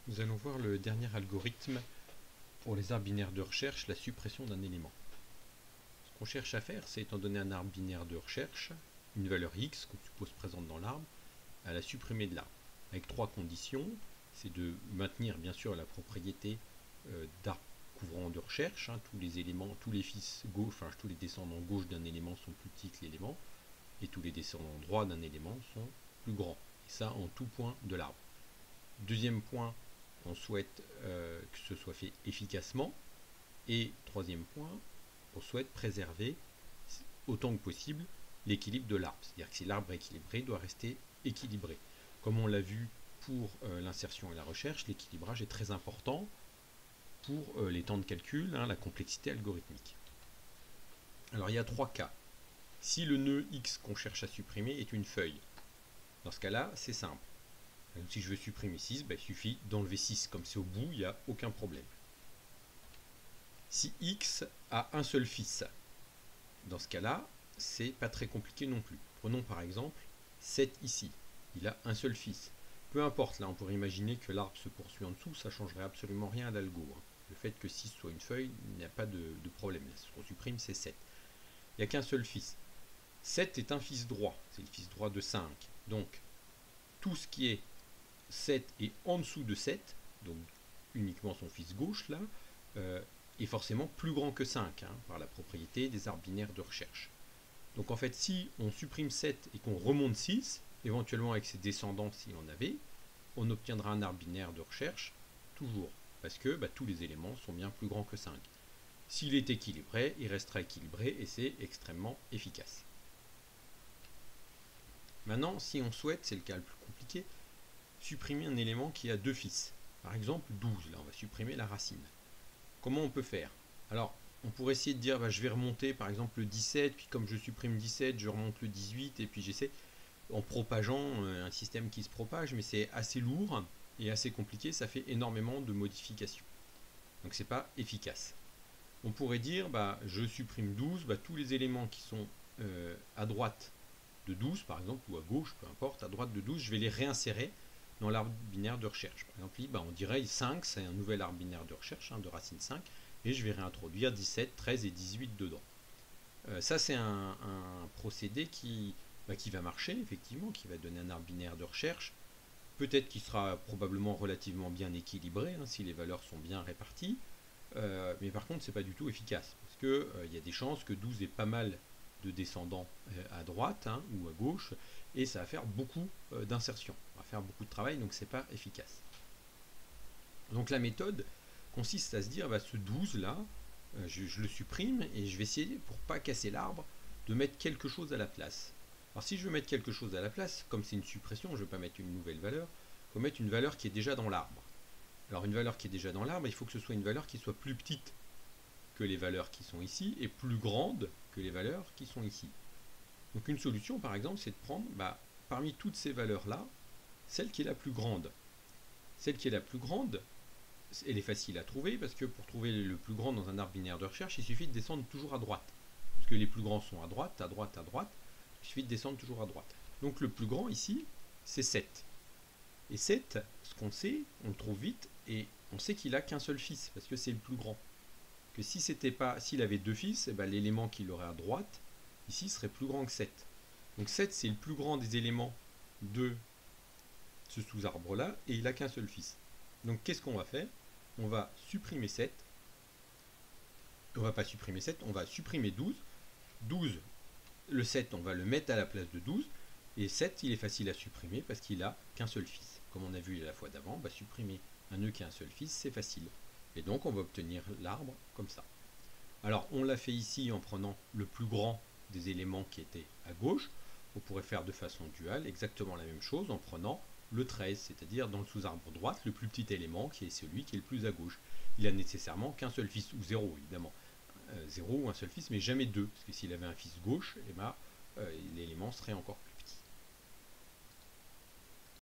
Nous allons voir le dernier algorithme pour les arbres binaires de recherche, la suppression d'un élément. Ce qu'on cherche à faire, c'est étant donné un arbre binaire de recherche, une valeur x qu'on suppose présente dans l'arbre, à la supprimer de l'arbre. Avec trois conditions, c'est de maintenir bien sûr la propriété d'arbre couvrant de recherche, tous les éléments, tous les fils gauche, enfin tous les descendants gauche d'un élément sont plus petits que l'élément, et tous les descendants droits d'un élément sont plus grands. Et ça en tout point de l'arbre. Deuxième point, on souhaite que ce soit fait efficacement. Et troisième point, on souhaite préserver autant que possible l'équilibre de l'arbre. C'est-à-dire que si l'arbre est équilibré, il doit rester équilibré. Comme on l'a vu pour l'insertion et la recherche, l'équilibrage est très important pour les temps de calcul, la complexité algorithmique. Alors il y a trois cas. Si le nœud X qu'on cherche à supprimer est une feuille, dans ce cas-là, c'est simple. Donc, si je veux supprimer 6, il suffit d'enlever 6. Comme c'est au bout, il n'y a aucun problème. Si X a un seul fils, dans ce cas-là, c'est pas très compliqué non plus. Prenons par exemple 7 ici. Il a un seul fils. Peu importe, là on pourrait imaginer que l'arbre se poursuit en dessous, ça ne changerait absolument rien à l'algo. Le fait que 6 soit une feuille, il n'y a pas de problème. Là, ce qu'on supprime, c'est 7. Il n'y a qu'un seul fils. 7 est un fils droit, c'est le fils droit de 5. Donc, tout ce qui est 7 est en dessous de 7, donc uniquement son fils gauche là, est forcément plus grand que 5, par la propriété des arbres binaires de recherche. Donc en fait, si on supprime 7 et qu'on remonte 6, éventuellement avec ses descendants s'il en avait, on obtiendra un arbre binaire de recherche, toujours, parce que tous les éléments sont bien plus grands que 5. S'il est équilibré, il restera équilibré et c'est extrêmement efficace. Maintenant, si on souhaite, c'est le cas le plus compliqué, supprimer un élément qui a deux fils. Par exemple 12, là on va supprimer la racine. Comment on peut faire? Alors on pourrait essayer de dire je vais remonter par exemple le 17, puis comme je supprime 17, je remonte le 18, et puis j'essaie en propageant un système qui se propage, mais c'est assez lourd et assez compliqué, ça fait énormément de modifications. Donc c'est pas efficace. On pourrait dire je supprime 12, tous les éléments qui sont à droite de 12 par exemple, ou à gauche, peu importe, à droite de 12, je vais les réinsérer dans l'arbre binaire de recherche. Par exemple, on dirait 5, c'est un nouvel arbre binaire de recherche, de racine 5, et je vais réintroduire 17, 13 et 18 dedans. Ça, c'est un procédé qui va marcher, effectivement, qui va donner un arbre binaire de recherche. Peut-être qu'il sera probablement relativement bien équilibré, si les valeurs sont bien réparties, mais par contre, c'est pas du tout efficace, parce qu'il y a des chances que 12 ait pas mal de descendants à droite ou à gauche, et ça va faire beaucoup d'insertions, ça va faire beaucoup de travail, donc c'est pas efficace. Donc la méthode consiste à se dire ce 12 là, je le supprime et je vais essayer, pour pas casser l'arbre, de mettre quelque chose à la place. Alors si je veux mettre quelque chose à la place, comme c'est une suppression, je ne veux pas mettre une nouvelle valeur, il faut mettre une valeur qui est déjà dans l'arbre. Alors une valeur qui est déjà dans l'arbre, il faut que ce soit une valeur qui soit plus petite que les valeurs qui sont ici et plus grande que les valeurs qui sont ici. Donc une solution par exemple, c'est de prendre parmi toutes ces valeurs là, celle qui est la plus grande. Celle qui est la plus grande, elle est facile à trouver, parce que pour trouver le plus grand dans un arbre binaire de recherche, il suffit de descendre toujours à droite. Parce que les plus grands sont à droite, à droite, à droite, il suffit de descendre toujours à droite. Donc le plus grand ici, c'est 7. Et 7, ce qu'on sait, on le trouve vite, et on sait qu'il n'a qu'un seul fils, parce que c'est le plus grand. Que si c'était pas, s'il avait deux fils, l'élément qu'il aurait à droite, ici, serait plus grand que 7. Donc 7, c'est le plus grand des éléments de ce sous-arbre-là, et il n'a qu'un seul fils. Donc qu'est-ce qu'on va faire? On va supprimer 7. On va pas supprimer 7, on va supprimer 12. 12, le 7, on va le mettre à la place de 12. Et 7, il est facile à supprimer parce qu'il n'a qu'un seul fils. Comme on a vu la fois d'avant, supprimer un nœud qui a un seul fils, c'est facile. Et donc on va obtenir l'arbre comme ça. Alors on l'a fait ici en prenant le plus grand des éléments qui étaient à gauche. On pourrait faire de façon duale exactement la même chose en prenant le 13, c'est-à-dire dans le sous-arbre droite, le plus petit élément qui est celui qui est le plus à gauche. Il a nécessairement qu'un seul fils, ou 0 évidemment. 0 ou un seul fils, mais jamais 2, parce que s'il avait un fils gauche, l'élément serait encore plus